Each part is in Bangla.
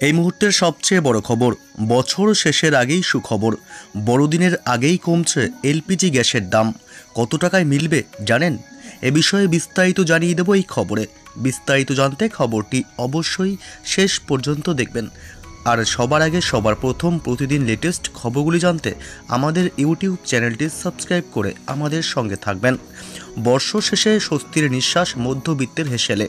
এই মুহূর্তের সবচেয়ে বড় খবর, বছর শেষের আগেই সুখবর। বড়দিনের আগেই কমছে এলপিজি গ্যাসের দাম। কত টাকায় মিলবে জানেন? এ বিষয়ে বিস্তারিত জানিয়ে দেব এই খবরে। বিস্তারিত জানতে খবরটি অবশ্যই শেষ পর্যন্ত দেখবেন। আর সবার আগে সবার প্রথম প্রতিদিন লেটেস্ট খবরগুলি জানতে আমাদের ইউটিউব চ্যানেলটি সাবস্ক্রাইব করে আমাদের সঙ্গে থাকবেন। বর্ষ শেষে স্বস্তির নিঃশ্বাস মধ্যবিত্তের হেসেলে।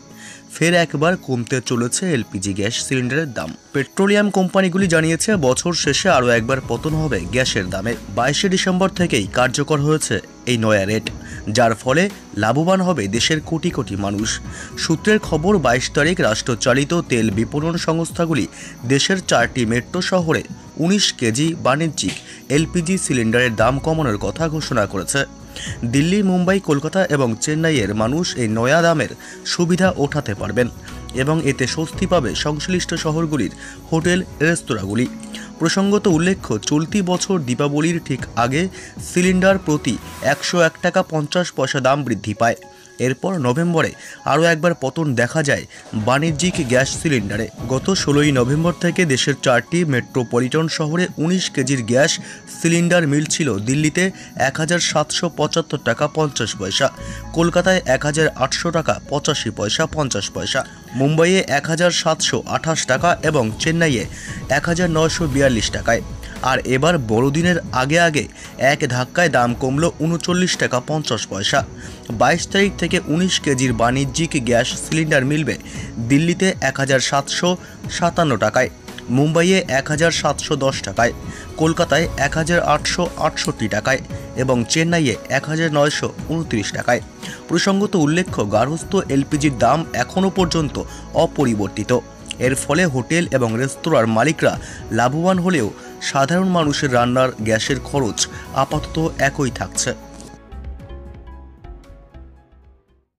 ফের একবার কমতে চলেছে এলপিজি গ্যাস সিলিন্ডারের দাম। পেট্রোলিয়াম কোম্পানিগুলি জানিয়েছে বছর শেষে আরও একবার পতন হবে গ্যাসের দামে। 22শে ডিসেম্বর থেকেই কার্যকর হয়েছে এই নয়া রেট, যার ফলে লাভবান হবে দেশের কোটি কোটি মানুষ। সূত্রের খবর, 22 তারিখ রাষ্ট্রচালিত তেল বিপণন সংস্থাগুলি দেশের 4টি মেট্রো শহরে 19 কেজি বাণিজ্যিক এলপিজি সিলিন্ডারের দাম কমানোর কথা ঘোষণা করেছে। দিল্লি, মুম্বাই, কলকাতা এবং চেন্নাইয়ের মানুষ এই নয়া দামের সুবিধা ওঠাতে পারবেন এবং এতে স্বস্তি পাবে সংশ্লিষ্ট শহরগুলির হোটেল রেস্তোরাঁগুলি। প্রসঙ্গত উল্লেখ্য, চলতি বছর দীপাবলির ঠিক আগে সিলিন্ডার প্রতি 101 টাকা 50 পয়সা দাম বৃদ্ধি পায়। এরপর নভেম্বরে আরও একবার পতন দেখা যায় বাণিজ্যিক গ্যাস সিলিন্ডারে। গত 16ই নভেম্বর থেকে দেশের 4টি মেট্রোপলিটন শহরে 19 কেজির গ্যাস সিলিন্ডার মিলছিল দিল্লিতে 1775 টাকা 50 পয়সা, কলকাতায় 1800 টাকা 85 পয়সা 50 পয়সা, মুম্বাইয়ে 1728 টাকা এবং চেন্নাইয়ে 1942 টাকায়। আর এবার বড়দিনের আগে এক ধাক্কায় দাম কমল 39 টাকা 50 পয়সা। 22 তারিখ থেকে 19 কেজির বাণিজ্যিক গ্যাস সিলিন্ডার মিলবে দিল্লিতে 1757 টাকায়, মুম্বাইয়ে 1710 টাকায়, কলকাতায় 1868 টাকায় এবং চেন্নাইয়ে 1929 টাকায়। প্রসঙ্গত উল্লেখ্য, গার্হস্থ্য এলপিজির দাম এখনও পর্যন্ত অপরিবর্তিত। এর ফলে হোটেল এবং রেস্তোরাঁর মালিকরা লাভবান হলেও সাধারণ মানুষের রান্নার গ্যাসের খরচ আপাতত একই থাকছে।